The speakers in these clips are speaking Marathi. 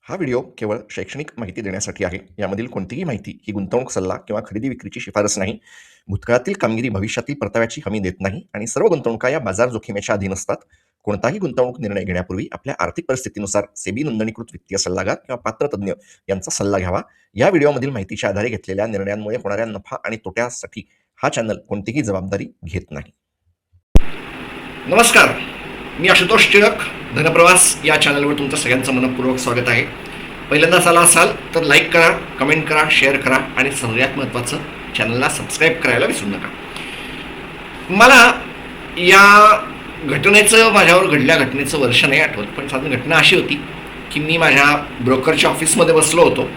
हा व्हिडिओ केवळ शैक्षणिक माहिती देण्यासाठी आहे. यामधील कोणतीही माहिती ही गुंतवणूक सल्ला किंवा खरेदी विक्रीची शिफारस नाही. भूतकाळातील कामगिरी भविष्यातील परताव्याची हमी देत नाही आणि सर्व गुंतवणुका या बाजार जोखीमेच्या अधीन असतात. कोणताही गुंतवणूक निर्णय घेण्यापूर्वी आपल्या आर्थिक परिस्थितीनुसार सेबी नोंदणीकृत वित्तीय सल्लागार किंवा पात्र तज्ञ यांचा सल्ला घ्यावा. या व्हिडिओमधील माहितीच्या आधारे घेतलेल्या निर्णयांमुळे होणाऱ्या नफा आणि तोट्यासाठी हा चॅनल कोणतीही जबाबदारी घेत नाही. नमस्कार, मी आशुतोष टिळक. धनप्रवास या चॅनलवर तुमचं सगळ्यांचं मनपूर्वक स्वागत आहे. पहिल्यांदाच आला असाल तर लाईक करा, कमेंट करा, शेअर करा आणि सगळ्यात महत्त्वाचं चॅनलला सबस्क्राईब करायला विसरू नका. मला या घटनेचं, माझ्यावर घडल्या घटनेचं वर्ष नाही आठवत, पण साधारण घटना अशी होती की मी माझ्या ब्रोकरच्या ऑफिसमध्ये बसलो होतो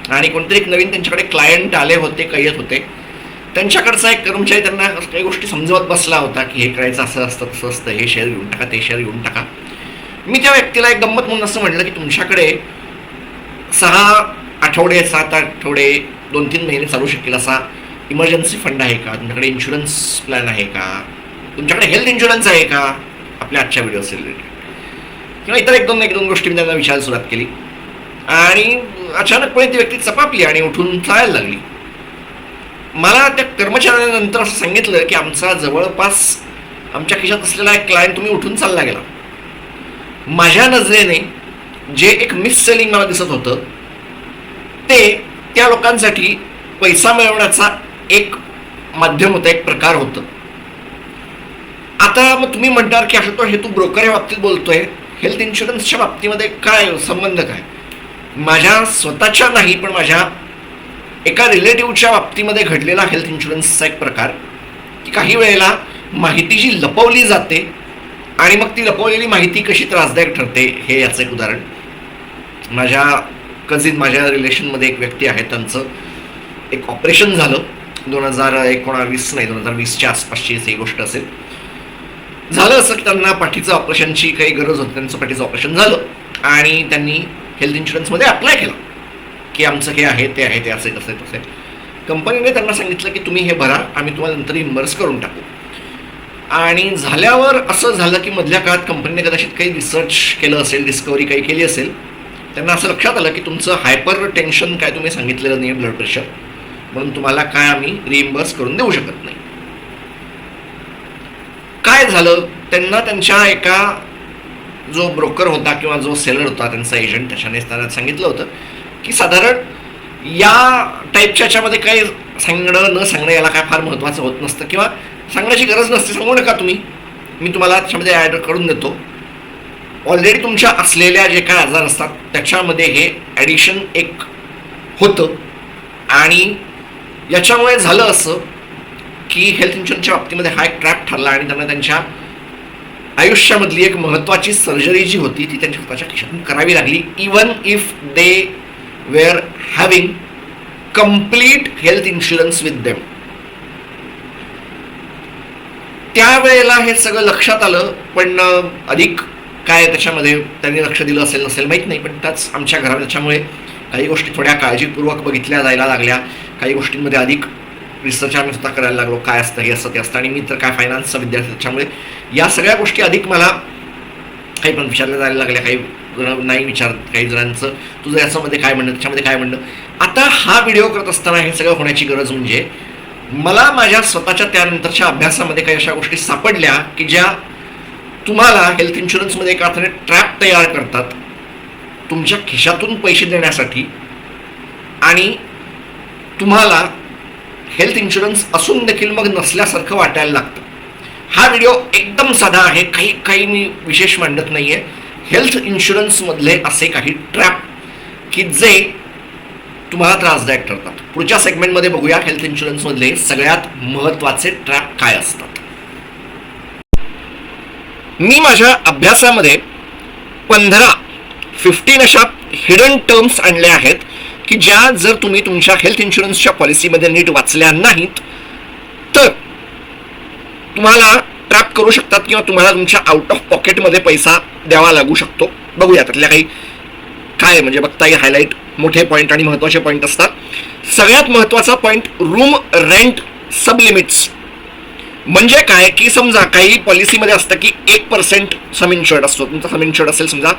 आणि कोणतरी एक नवीन त्यांच्याकडे क्लायंट आले होते, येत होते. त्यांच्याकडचा एक कर्मचारी त्यांना काही गोष्टी समजवत बसला होता की हे करायचं असं असतं, तसं असतं, हे शेअर घेऊन टाका, ते शेअर घेऊन टाका. मी त्या व्यक्तीला एक गंमत म्हणून असं म्हटलं की तुमच्याकडे 6 आठवडे, 7 आठवडे, 2-3 महिने चालू शकेल असा इमर्जन्सी फंड आहे का? तुमच्याकडे इन्शुरन्स प्लॅन आहे का? तुमच्याकडे हेल्थ इन्शुरन्स आहे का? आपल्या आजच्या व्हिडिओ रिलेटेड किंवा इतर एक दोन गोष्टी मी त्यांना विचारायला सुरुवात केली आणि अचानकपणे ती व्यक्ती चपापली आणि उठून चालायला लागली. मला त्या कर्मचाऱ्याने नंतर असं सांगितलं की आमचा जवळपास आमच्या खिशात असलेला एक क्लायंट तुम्ही उठून चालला गेला. माझ्या नजरेने जे एक मिस सेलिंग मला दिसत होतं ते त्या लोकांसाठी पैसा मिळवण्याचा एक माध्यम होतं, एक प्रकार होतं. आता मग तुम्ही म्हणणार की असं हे तू ब्रोकर या बाबतीत बोलतोय, हेल्थ इन्शुरन्सच्या बाबतीमध्ये काय संबंध काय? माझ्या स्वतःच्या नाही, पण माझ्या एका रिलेटिव्हच्या बाबतीमध्ये घडलेला हेल्थ इन्शुरन्सचा एक प्रकार की काही वेळेला माहिती जी लपवली जाते आणि मग ती लपवलेली माहिती कशी त्रासदायक ठरते हे याचं एक उदाहरण. माझ्या माझ्या रिलेशनमध्ये एक व्यक्ती आहे, त्यांचं एक ऑपरेशन झालं 2019 नाही 2020च्या आसपासची ही गोष्ट असेल. झालं असं की त्यांना पाठीचं ऑपरेशनची काही गरज होती, त्यांचं पाठीचं ऑपरेशन झालं आणि त्यांनी हेल्थ इन्शुरन्समध्ये अप्लाय केला की आमचं हे आहे, ते आहे, ते असे तसे तसे. कंपनीने त्यांना सांगितलं की तुम्ही हे भरा, आम्ही तुम्हाला नंतर रिम्बर्स करून टाकू. आणि झाल्यावर असं झालं की मधल्या काळात कंपनीने कदाचित काही रिसर्च केलं असेल, डिस्कवरी काही केली असेल. त्यांना असं लक्षात आलं की तुमचं हायपर टेन्शन काय तुम्ही सांगितलेलं नाही, ब्लड प्रेशर, म्हणून तुम्हाला काय आम्ही रिम्बर्स करून देऊ शकत नाही. काय झालं, त्यांना त्यांच्या एका जो ब्रोकर होता किंवा जो सेलर होता, त्यांचा एजंट, त्याच्याने त्यांना सांगितलं होतं की साधारण या टाईपच्या याच्यामध्ये काय सांगणं न सांगणं याला काय फार महत्त्वाचं होत नसतं किंवा सांगण्याची गरज नसते, सांगू नका तुम्ही, मी तुम्हाला त्याच्यामध्ये ॲड करून देतो. ऑलरेडी तुमच्या असलेल्या जे काय आजार असतात त्याच्यामध्ये हे ॲडिशन एक होतं आणि याच्यामुळे झालं असं की हेल्थ इन्शुरन्सच्या बाबतीमध्ये हा एक ट्रॅप ठरला आणि त्यांना त्यांच्या आयुष्यामधली एक महत्त्वाची सर्जरी जी होती ती त्यांच्या स्वतःच्या खिशातून करावी लागली, even if they were having complete health insurance with them. त्यावेळेला हे सगळं लक्षात आलं, पण अधिक काय त्याच्यामध्ये त्यांनी लक्ष दिलं असेल नसेल माहीत नाही, पण त्याच आमच्या घरात त्याच्यामुळे काही गोष्टी थोड्या काळजीपूर्वक बघितल्या जायला लागल्या. काही गोष्टींमध्ये अधिक रिसर्च आम्ही स्वतः करायला लागलो, काय असतं, हे असं, ते असतं. आणि मी तर काय फायनान्सचा विद्यार्थी, त्याच्यामुळे या सगळ्या गोष्टी अधिक मला काही पण विचारल्या जायला लागल्या. काही नाही विचारत, काही जणांचं तुझं याच्यामध्ये काय म्हणणं, त्याच्यामध्ये काय म्हणणं. आता हा व्हिडिओ करत असताना हे सगळं होण्याची गरज म्हणजे मला माझ्या स्वतःच्या त्यानंतरच्या अभ्यासामध्ये काही अशा गोष्टी सापडल्या की ज्या तुम्हाला हेल्थ इन्शुरन्समध्ये एका अर्थाने ट्रॅप तयार करतात तुमच्या खिशातून पैसे देण्यासाठी आणि तुम्हाला हेल्थ इन्शुरन्स असून देखील मग नसल्यासारखं वाटायला लागतं. हा व्हिडिओ एकदम साधा आहे, काही मी विशेष मांडत नाही आहे. हेल्थ इन्शुरन्समधले असे काही ट्रॅप की जे तुम्हाला त्रासदायक ठरतात. पुढच्या सेगमेंटमध्ये बघूया हेल्थ इन्शुरन्समधले सगळ्यात महत्त्वाचे ट्रॅप काय असतात. मी माझ्या अभ्यासामध्ये 15 अशा हिडन टर्म्स आणल्या आहेत की ज्या जर तुम्ही तुमच्या हेल्थ इन्शुरन्सच्या पॉलिसीमध्ये नीट वाचल्या नाहीत तर तुम्हाला ट्रॅप करू शकतात किंवा तुम्हाला तुमच्या आउट ऑफ पॉकेटमध्ये पैसा द्यावा लागू शकतो. बघूया त्यातल्या काही काय म्हणजे बघता येईल. हायलाईट मोठे पॉईंट आणि महत्त्वाचे पॉईंट असतात. सगळ्यात महत्त्वाचा पॉईंट रूम रेंट सबलिमिट्स. म्हणजे काय की समजा काही पॉलिसीमध्ये असतं की 1% सम इन्शुर्ड असतो. तुमचा सम इन्शुर्ड असेल समजा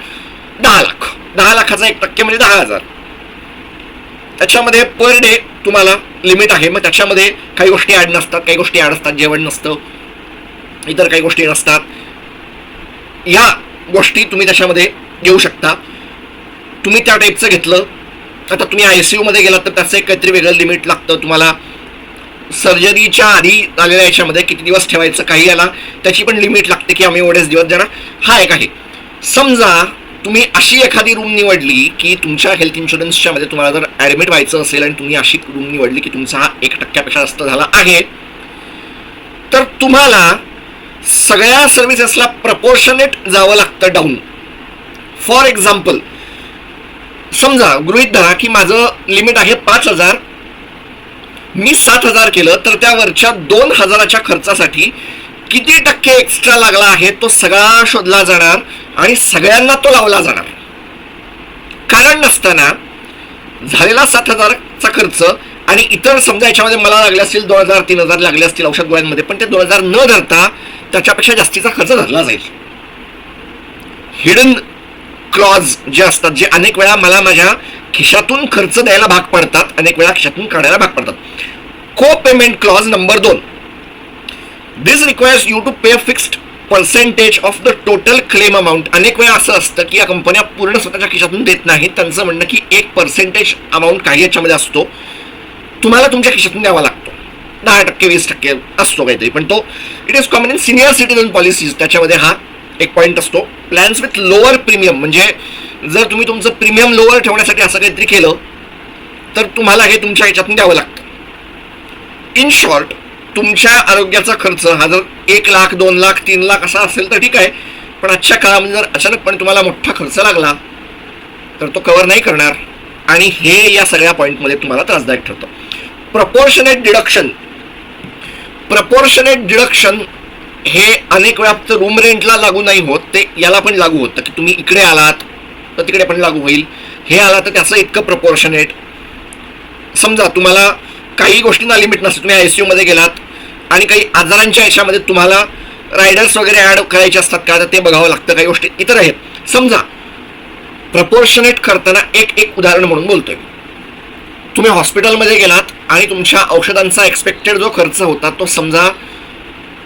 10 लाख, 10 लाखाचा 1% म्हणजे 10,000. त्याच्यामध्ये पर डे तुम्हाला लिमिट आहे. मग त्याच्यामध्ये काही गोष्टी ॲड नसतात, काही गोष्टी ॲड असतात, जेवण नसतं, इतर काही गोष्टी नसतात. या गोष्टी तुम्ही त्याच्यामध्ये घेऊ शकता. तुम्ही त्या टाईपचं घेतलं. आता तुम्ही ICU मध्ये गेलात तर त्याचं एक काहीतरी वेगळं लिमिट लागतं. तुम्हाला सर्जरीच्या आधी आलेल्या याच्यामध्ये किती दिवस ठेवायचं, काही याला त्याची पण लिमिट लागते की आम्ही एवढेच दिवस देणार. हा एक आहे. समजा तुम्ही अशी एखादी रूम निवडली की तुमच्या हेल्थ इन्शुरन्सच्या मध्ये तुम्हाला जर ॲडमिट व्हायचं असेल आणि तुम्ही अशी रूम निवडली की तुमचा हा 1% जास्त झाला आहे, तर तुम्हाला सगळ्या सर्व्हिसेसला प्रपोर्शनेट जावं लागतं डाऊन. फॉर एक्झाम्पल, समजा गृहीत धरा की माझं लिमिट आहे 5,000, मी 7,000 केलं तर त्यावरच्या 2,000च्या खर्चासाठी किती टक्के एक्स्ट्रा लागला आहे तो सगळा शोधला जाणार आणि सगळ्यांना तो लावला जाणार. कारण नसताना झालेला 7,000चा खर्च आणि इतर समजा याच्यामध्ये मला लागले असतील 2,000 3,000 लागले असतील औषध गोळ्यांमध्ये, पण ते 2,000 न धरता त्याच्यापेक्षा जास्तीचा खर्च धरला जाईल. हिडन क्लॉज जे असतात, जे अनेक वेळा मला माझ्या खिशातून खर्च द्यायला भाग पडतात, अनेक वेळा खिशातून काढायला भाग पडतात. Copayment clause number 2, this requires you to pay fixed percentage of the total claim amount. अनेक वेळा असं असतं की या कंपन्या पूर्ण स्वतःच्या खिशातून देत नाहीत. त्यांचं म्हणणं की 1% अमाऊंट काही याच्यामध्ये असतो, तुम्हाला तुमच्या खिशातून द्यावा लागतो. 10% 20% असतो काहीतरी, पण तो it is common in senior citizen policies. त्याच्यामध्ये हा एक पॉईंट असतो. प्लॅन्स विथ लोअर प्रीमियम, म्हणजे जर तुम्ही तुमचं प्रीमियम लोअर ठेवण्यासाठी असं काहीतरी केलं तर तुम्हाला हे तुमच्या ह्याच्यातून द्यावं लागतं. इन शॉर्ट, तुमच्या आरोग्याचा खर्च हा जर 1 लाख 2 लाख 3 लाख असा असेल तर ठीक आहे, पण आजच्या काळामध्ये जर अचानकपणे तुम्हाला मोठा खर्च लागला तर तो कव्हर नाही करणार आणि हे या सगळ्या पॉईंटमध्ये तुम्हाला त्रासदायक ठरतं. प्रपोर्शनेट डिडक्शन हे अनेक वेळा फक्त रूम रेंटला लागू नाही होत, ते याला पण लागू होतं की तुम्ही इकडे आलात तर तिकडे पण लागू होईल. हे आला तर त्याचं इतकं प्रपोर्शनेट. समजा तुम्हाला काही गोष्टींना लिमिट नसते, तुम्ही ICU मध्ये गेलात आणि काही आजारांच्या याच्यामध्ये तुम्हाला रायडर्स वगैरे ॲड करायचे असतात का, तर ते बघावं लागतं. काही गोष्टी इतर आहेत. समजा प्रपोर्शनेट करताना एक उदाहरण म्हणून बोलतोय. तुम्ही हॉस्पिटलमध्ये गेलात आणि तुमच्या औषधांचा एक्सपेक्टेड जो खर्च होता तो समजा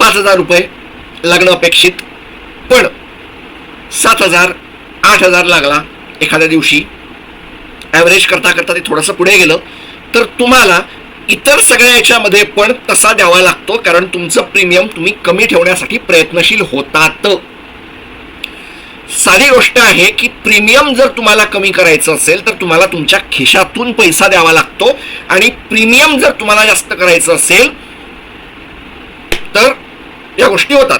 5,000 रुपये लागणं अपेक्षित, पण 7,000 8,000 लागला एखाद्या दिवशी. ॲव्हरेज करता करता ते थोडंसं पुढे गेलं तर तुम्हाला इतर सगळ्या याच्यामध्ये पण तसा द्यावा लागतो, कारण तुमचं प्रीमियम तुम्ही कमी ठेवण्यासाठी प्रयत्नशील होतात. साधी गोष्ट आहे की प्रीमियम जर तुम्हाला कमी करायचं असेल तर तुम्हाला तुमच्या खिशातून पैसा द्यावा लागतो आणि प्रीमियम जर तुम्हाला जास्त करायचं असेल तर या गोष्टी होतात.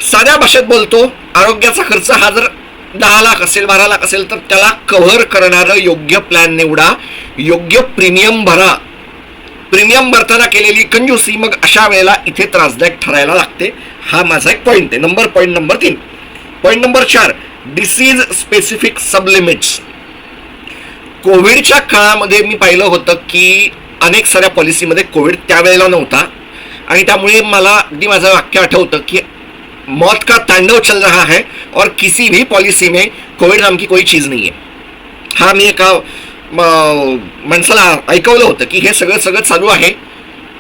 साध्या भाषेत बोलतो, आरोग्याचा खर्च हा जर 10 लाख असेल 12 लाख असेल तर त्याला कव्हर करणारं योग्य प्लॅन निवडा, योग्य प्रीमियम भरा. प्रीमियम भरताना केलेली कंजूसी मग अशा वेळेला इथे त्रासदायक ठरायला लागते. हा माझा एक पॉईंट आहे. Point number 3. Point number 4, disease specific सबलिमिट्स. कोविडच्या काळामध्ये मी पाहिलं होतं की अनेक साऱ्या पॉलिसीमध्ये कोविड त्यावेळेला नव्हता आणि त्यामुळे मला अगदी माझं वाक्य आठवतं की मौत का तांडव चल रहा है और किसी भी पॉलिसी में कोविड नाम की कोई चीज नहीं है. हा मी एका माणसाला ऐकवलं होतं की हे सगळं चालू आहे,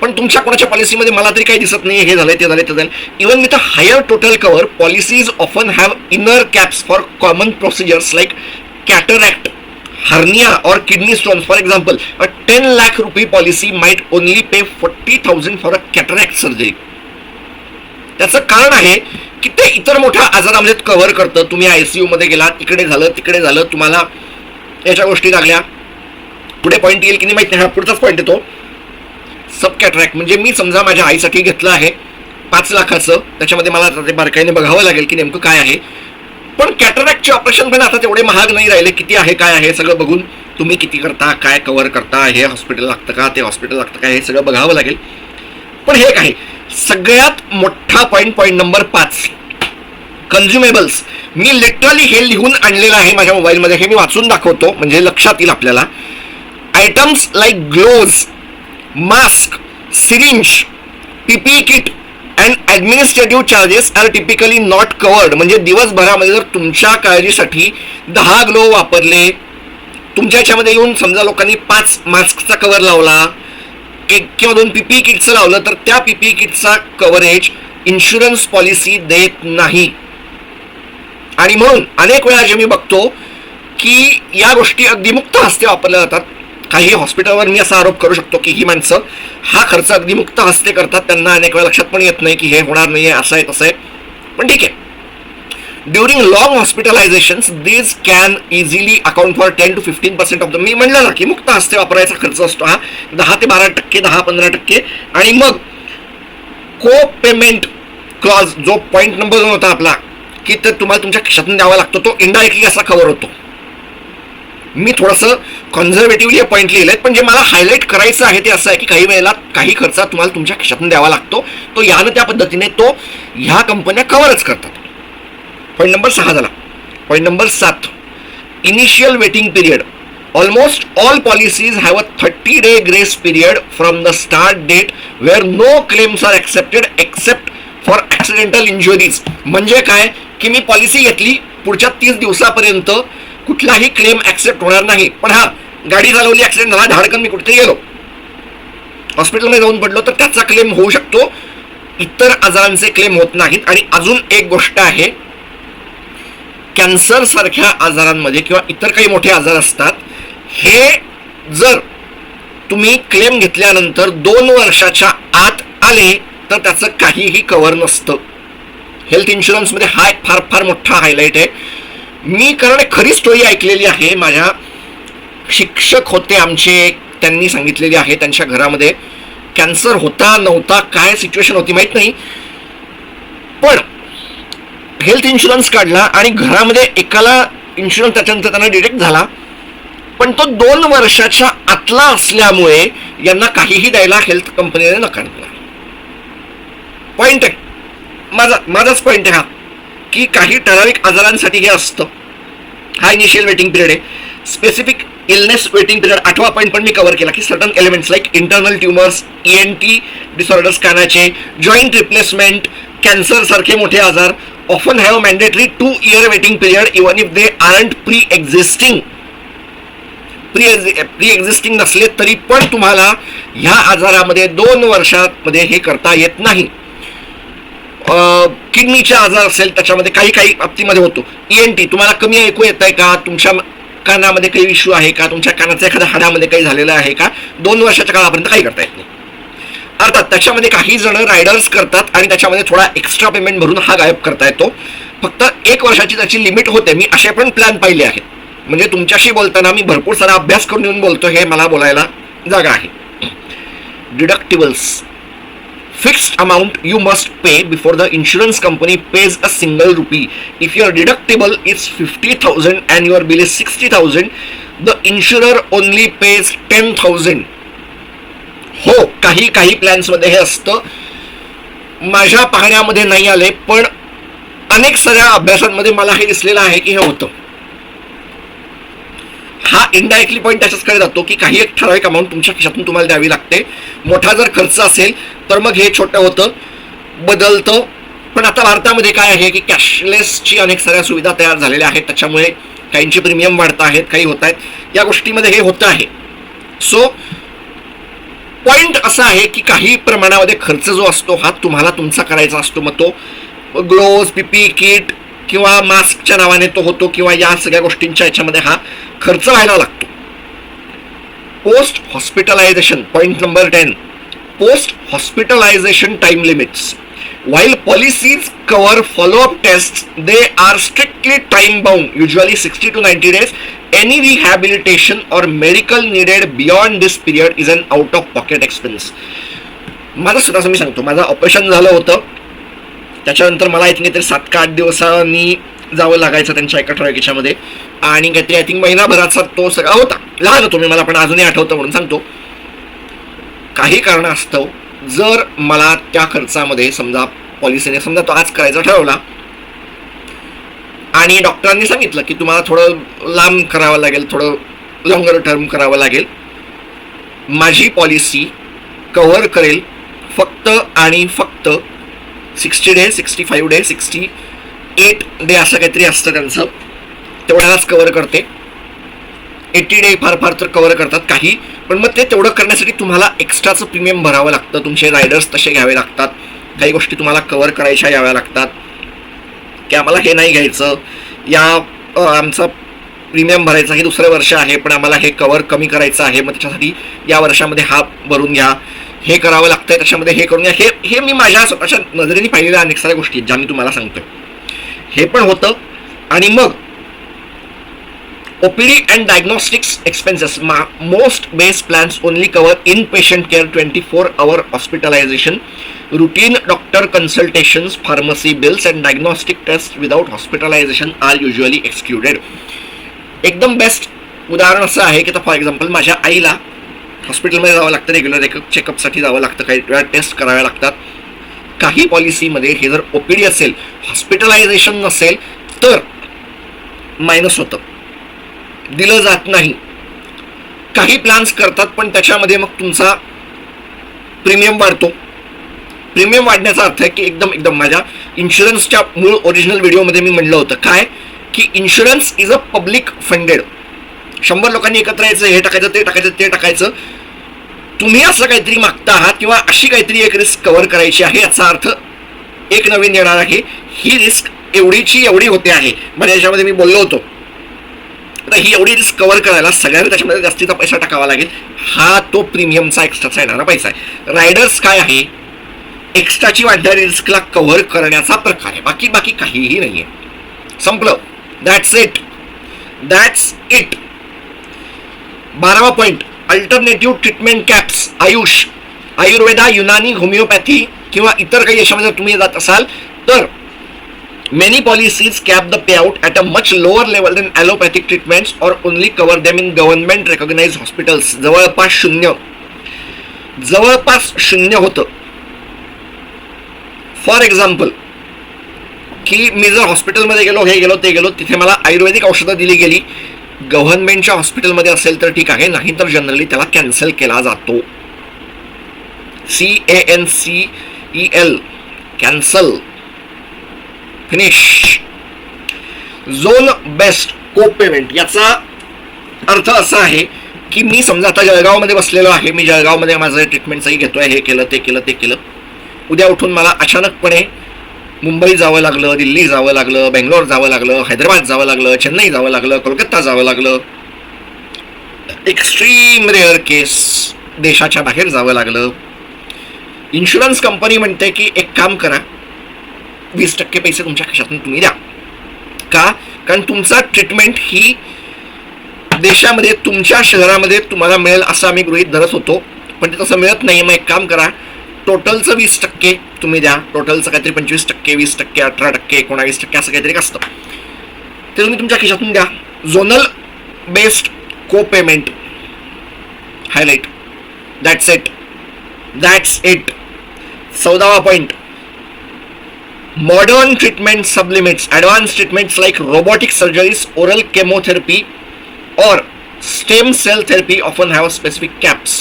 पण तुमच्या कोणाच्या पॉलिसीमध्ये मला तरी काही दिसत नाही. हे झालंय ते झालंय. Even with a higher total cover, policies often have inner caps for common procedures like cataract, hernia or kidney stones. For example, a 10 lakh rupee policy might only pay 40,000 for a cataract surgery. त्याचं कारण आहे की ते इतर मोठ्या आजारामध्ये कव्हर करतं. तुम्ही ICU मध्ये गेलात, इकडे झालं तिकडे झालं, तुम्हाला याच्या गोष्टी लागल्या. पुढे पॉईंट येईल की नाही माहित नाही. हा पुढचाच पॉईंट येतो. सब कॅटरॅक्ट म्हणजे मी समजा माझ्या आईसाठी घेतलं आहे 5 लाखाचं, त्याच्यामध्ये मला ते बारकाईने बघावं लागेल की नेमकं काय आहे. पण कॅटरॅक्टचे ऑपरेशन पण आता तेवढे महाग नाही राहिले. किती आहे काय आहे सगळं बघून तुम्ही किती करता, काय कव्हर करता, हे हॉस्पिटल लागतं का, ते हॉस्पिटल लागतं का, हे सगळं बघावं लागेल. पण हे काय सगळ्यात मोठा पॉईंट नंबर 5, कन्झ्युमेबल्स. मी लिटरली हे लिहून आणलेलं आहे माझ्या मोबाईलमध्ये. हे मी वाचून दाखवतो म्हणजे लक्षात येईल आपल्याला. Items like gloves, mask, syringe, PPE kit, and administrative charges are typically not covered. म्हणजे दिवसभरामध्ये जर तुमच्या काळजीसाठी 10 ग्लो वापरले, तुमच्या याच्यामध्ये येऊन समजा लोकांनी 5 मास्कचा कव्हर लावला, 1 किंवा 2 PPE किटचं लावलं, तर त्या PPE किटचा कव्हरेज इन्शुरन्स पॉलिसी देत नाही. आणि म्हणून अनेक वेळा जे मी बघतो की या गोष्टी अगदी मुक्त हस्ते वापरल्या जातात. काही हॉस्पिटलवर मी असा आरोप करू शकतो की ही माणसं हा खर्च अगदी मुक्त हस्ते करतात, त्यांना अनेक वेळा लक्षात पण येत नाही की हे होणार नाही आहे, असं आहे तसं आहे. पण ठीक आहे. During long hospitalisations these can easily account for 10 to 15% of the, मी म्हणलं ना की मुक्त हस्ते वापरायचा खर्च असतो हा 10 ते 12%, 10-15%. आणि मग को पेमेंट क्लॉज, जो पॉईंट नंबर 2 होता आपला, की तर तुम्हाला तुमच्या खिशातून द्यावा लागतो, तो इनडायरेक्टली असा कव्हर होतो. मी थोडंसं कॉन्झर्वेटिव्हली हे पॉईंट लिहिलेत, पण जे मला हायलाईट करायचं आहे ते असं आहे की काही वेळेला काही खर्च तुम्हाला तुमच्या खिशातून द्यावा लागतो, तो यानं त्या पद्धतीने तो ह्या कंपन्या कव्हरच करतात. पॉईंट नंबर 6 झाला. Point number 7, initial waiting period. Almost all policies have a 30-day grace period from the start date where no claims are accepted except for accidental injuries. म्हणजे काय की मी पॉलिसी घेतली, पुढच्या 30 दिवसापर्यंत कुठलाही क्लेम ॲक्सेप्ट होणार नाही. पण हा, गाडी चालवली, ॲक्सिडेंट झाला, धाडकन मी कुठेतरी गेलो, हॉस्पिटलमध्ये जाऊन पडलो, तर त्याचा क्लेम होऊ शकतो, इतर आजारांचे क्लेम होत नाहीत. आणि अजून एक गोष्ट आहे, कॅन्सर सारख्या आजारांमध्ये किंवा इतर काही मोठे आजार असतात, हे जर तुम्ही क्लेम घेतल्यानंतर 2 वर्षाच्या आत आले तर त्याचं काहीही कव्हर नसतं. हेल्थ इन्शुरन्समध्ये हा एक फार फार मोठा हायलाईट आहे. मी कारण खरी स्टोरी ऐकलेली आहे. माझ्या शिक्षक होते आमचे, त्यांनी सांगितलेली आहे, त्यांच्या घरामध्ये कॅन्सर होता नव्हता, काय सिच्युएशन होती माहीत नाही, पण हेल्थ इन्शुरन्स काढला आणि घरामध्ये एकाला इन्शुरन्स त्याच्यानंतर त्यांना डिटेक्ट झाला, पण तो 2 वर्षाच्या आतला असल्यामुळे यांना काहीही द्यायला हेल्थ कंपनीने नकार दिला. पॉईंट आहे माझाच पॉईंट आहे हा, की काही ठराविक आजारांसाठी हे असतं. हा इनिशियल वेटिंग पिरियड आहे. स्पेसिफिक इलनेस वेटिंग पिरियड 8वा पॉईंट पण मी कव्हर केला की certain elements like internal tumours, ENT disorders कानाचे, जॉईंट रिप्लेसमेंट, कॅन्सर सारखे मोठे आजार often have mandatory 2 year waiting period even if they aren't pre existing नसले तरी पण तुम्हाला ह्या आजारामध्ये 2 वर्षामध्ये हे करता येत नाही. किडनीचा आजार असेल त्याच्यामध्ये काही बाबतीमध्ये होतो. ENT, तुम्हाला कमी ऐकू येत आहे का, तुमच्या कानामध्ये काही इश्यू आहे का, तुमच्या कानाच्या एखाद्या हाडामध्ये काही झालेलं आहे का, 2 वर्षाच्या काळापर्यंत काही करता येत नाही. अर्थात त्याच्यामध्ये काही जण रायडर्स करतात आणि त्याच्यामध्ये थोडा एक्स्ट्रा पेमेंट भरून हा गायब करता येतो. फक्त 1 वर्षाची त्याची लिमिट होते. मी असे पण प्लॅन पाहिले आहेत. म्हणजे तुमच्याशी बोलताना मी भरपूर सारा अभ्यास करून येऊन बोलतो, हे मला बोलायला जागा आहे. Deductibles. Fixed amount you must pay before the insurance company pays a single rupee. If your deductible is 50,000 and your bill is 60,000, the insurer only pays 10,000. हो, काही प्लॅन्समध्ये हे असतं. माझ्या पाहण्यामध्ये नाही आले, पण अनेक साऱ्या अभ्यासांमध्ये मला हे दिसलेलं आहे की हे होतं. हा इनडायरेक्टली पॉईंट त्याच्याचकडे जातो की काही एक ठराविक अमाऊंट तुमच्या खिशातून तुम्हाला द्यावी लागते. मोठा जर खर्च असेल तर मग हे छोटं होतं, बदलतं. पण आता भारतामध्ये काय आहे की कॅशलेसची अनेक साऱ्या सुविधा तयार झालेल्या आहेत, त्याच्यामुळे काहींचे प्रीमियम वाढत आहेत, काही होत आहेत, या गोष्टीमध्ये हे होतं आहे. सो पॉईंट असा आहे की काही प्रमाणामध्ये खर्च जो असतो हा तुम्हाला तुमचा करायचा असतो. मग तो ग्लोव्ज, PPE किट किंवा मास्कच्या नावाने तो होतो, किंवा या सगळ्या गोष्टींच्या याच्यामध्ये हा खर्च व्हायला लागतो. Post hospitalisation. Point number 10, post hospitalisation time limits. While policies cover follow-up tests, they are strictly time-bound, usually 60 to 90 days. Any rehabilitation or medical needed beyond this period is an out-of-pocket expense. माझं सुद्धा मी सांगतो, माझं ऑपरेशन झालं होतं, त्याच्यानंतर मला आय थिंक काहीतरी 7 का 8 दिवसांनी जावं लागायचं त्यांच्या एका ठराविकामध्ये, आणि काहीतरी आय थिंक महिनाभराचा तो सगळा होता. लहान होतो मी, मला पण अजूनही आठवतं म्हणून सांगतो. काही कारणास्तव जर मला त्या खर्चामध्ये समजा पॉलिसीने समजा तो आज करायचा ठरवला आणि डॉक्टरांनी सांगितलं की तुम्हाला थोडं लांब करावं लागेल, थोडं लॉंगर टर्म करावं लागेल, माझी पॉलिसी कव्हर करेल फक्त आणि फक्त 60 डे, 65 डे, 68 डे असं काहीतरी असतं त्यांचं, तेवढ्यालाच कव्हर करते. 80 डे फार फार तर कव्हर करतात काही, पण मग ते तेवढं करण्यासाठी तुम्हाला एक्स्ट्राचं प्रीमियम भरावं लागतं. तुमचे रायडर्स तसे घ्यावे लागतात, काही गोष्टी तुम्हाला कव्हर करायच्या याव्या लागतात की आम्हाला हे नाही घ्यायचं, या आमचा प्रीमियम भरायचा, हे दुसरं वर्ष आहे पण आम्हाला हे कव्हर कमी करायचं आहे, मग त्याच्यासाठी या वर्षामध्ये हा भरून घ्या, हे करावं लागतंय त्याच्यामध्ये हे करून घ्या. हे मी माझ्या स्वतःच्या नजरेने पाहिलेल्या अनेक साऱ्या गोष्टी आहेत ज्या मी तुम्हाला सांगतोय. हे पण होतं. आणि मग OPD and diagnostics expenses. Most base plans only cover inpatient care, 24-hour hospitalization, routine doctor consultations, pharmacy bills and diagnostic tests without hospitalization are usually excluded. एकदम बेस्ट उदाहरण असं आहे की फॉर एक्झाम्पल माझ्या आईला हॉस्पिटलमध्ये जावं लागतं, रेग्युलर चेकअपसाठी जावं लागतं, काही वेळा टेस्ट कराव्या लागतात. काही पॉलिसीमध्ये हे जर OPD असेल, हॉस्पिटलायझेशन नसेल तर मायनस होतं, दिलं जात नाही. काही प्लॅन्स करतात पण त्याच्यामध्ये मग तुमचा प्रीमियम वाढतो. प्रीमियम वाढण्याचा अर्थ आहे की एकदम माझ्या इन्शुरन्सच्या मूळ ओरिजिनल व्हिडिओमध्ये मी म्हणलं होतं काय की insurance is a public funded. 100 लोकांनी एकत्र यायचं, हे टाकायचं, ते टाकायचं, ते टाकायचं. तुम्ही असं काहीतरी मागता आहात किंवा अशी काहीतरी एक रिस्क कव्हर करायची आहे, याचा अर्थ एक नवीन येणार आहे, ही रिस्क एवढीची एवढी होते आहे. म्हणजे याच्यामध्ये मी बोललो होतो, आता ही एवढी रिस्क कव्हर करायला सगळ्यांना त्याच्यामध्ये जास्तीचा पैसा टाकावा लागेल. हा तो प्रीमियमचा एक्स्ट्राचा येणारा पैसा आहे. रायडर्स काय आहे, एक्स्ट्राची वाढणारी रिस्कला कव्हर करण्याचा प्रकार आहे, बाकी काहीही नाही आहे. संपलं. That's it. 12वा point, alternative treatment caps. Ayurveda, Unani, homeopathy किंवा इतर काही याच्यामध्ये जर तुम्ही जात असाल तर many policies cap the payout at a much lower level than allopathic treatments or only cover them in government recognized hospitals. जवळपास शून्य होतं. फॉर एक्झाम्पल की मी जर हॉस्पिटलमध्ये गेलो, हे गेलो, ते गेलो, तिथे मला आयुर्वेदिक औषधं दिली गेली, गव्हर्नमेंटच्या हॉस्पिटलमध्ये असेल तर ठीक आहे, नाही तर जनरली त्याला कॅन्सल केला जातो. CANCEL, cancel, finish. Zone best को पेमेंट. याचा अर्थ असा आहे की मी समजा आता जळगावमध्ये बसलेलो आहे, मी जळगावमध्ये माझं ट्रीटमेंटचंही घेतोय, हे केलं, ते केलं. उद्या उठून मला अचानकपणे मुंबई जावं लागलं, दिल्ली जावं लागलं, बेंगलोर जावं लागलं, हैदराबाद जावं लागलं, चेन्नई जावं लागलं, कोलकाता जावं लागलं, एक्स्ट्रीम रेअर केस देशाच्या बाहेर जावं लागलं. इन्शुरन्स कंपनी म्हणते की एक काम करा, 20% पैसे तुमच्या खिशातून तुम्ही द्या. का? कारण तुमचा ट्रीटमेंट ही देशामध्ये, तुमच्या शहरामध्ये तुम्हाला मिळेल असं आम्ही गृहीत धरत होतो, पण ते तसं मिळत नाही. मग एक काम करा, टोटलचं 20% तुम्ही द्या. टोटलचं काहीतरी 25%, 20%, 18%, 19% असं काहीतरी असतं, ते तुम्ही तुमच्या खिशातून द्या. Zonal based co payment. Highlight. That's it. 14वा point, modern treatment sublimits. Advanced treatments like robotic surgeries, oral chemotherapy or stem cell therapy often have specific caps.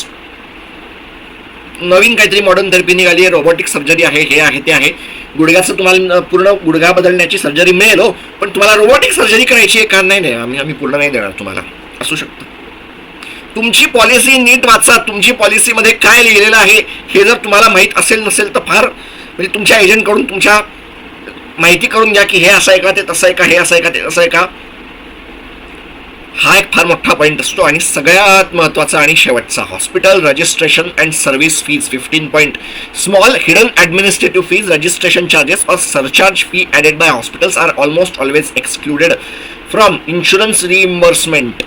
नवीन काहीतरी मॉडर्न थेरपी निघाली आहे, रोबोटिक सर्जरी आहे, हे आहे, ते आहे. गुडघ्याचं तुम्हाला पूर्ण गुडघा बदलण्याची सर्जरी मिळेल हो, पण तुम्हाला रोबोटिक सर्जरी करायची आहे का? नाही, आम्ही पूर्ण नाही देणार तुम्हाला. असू शकतं. तुमची पॉलिसी नीट वाचा. तुमची पॉलिसीमध्ये काय लिहिलेलं आहे हे जर तुम्हाला माहीत असेल नसेल तर फार, म्हणजे तुमच्या एजंटकडून तुमच्या माहिती करून घ्या की हे असं आहे का, ते तसं आहे का, हे असं आहे का, ते तसं आहे का. हा एक फार मोठा पॉईंट असतो. आणि सगळ्यात महत्त्वाचा आणि शेवटचा, hospital registration and service fees. 15 point, small hidden administrative fees, registration charges और surcharge fee added by hospitals are almost always excluded from insurance reimbursement.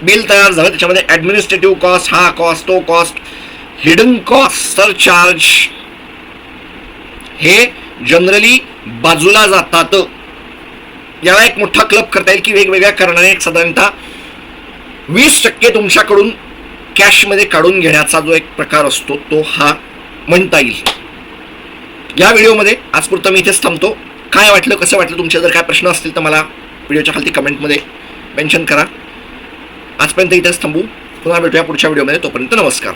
Bill तयार झालं, त्याच्यामध्ये ॲडमिनिस्ट्रेटिव्ह कॉस्ट, हा कॉस्ट, तो कॉस्ट, हिडन कॉस्ट, सरचार्ज, हे जनरली बाजूला जातात. याला एक मोठा क्लब करता येईल की वेगवेगळ्या कारणाने साधारणतः 20% तुमच्याकडून कॅशमध्ये काढून घेण्याचा जो एक प्रकार असतो तो हा म्हणता येईल. या व्हिडिओमध्ये आजपुरतं मी इथेच थांबतो. काय वाटलं, कसं वाटलं, तुमचे जर काय प्रश्न असतील तर मला व्हिडिओच्या खाली कमेंटमध्ये मेन्शन करा. आजपर्यंत इथेच थांबू. पुन्हा भेटूया पुढच्या व्हिडिओमध्ये. तोपर्यंत नमस्कार.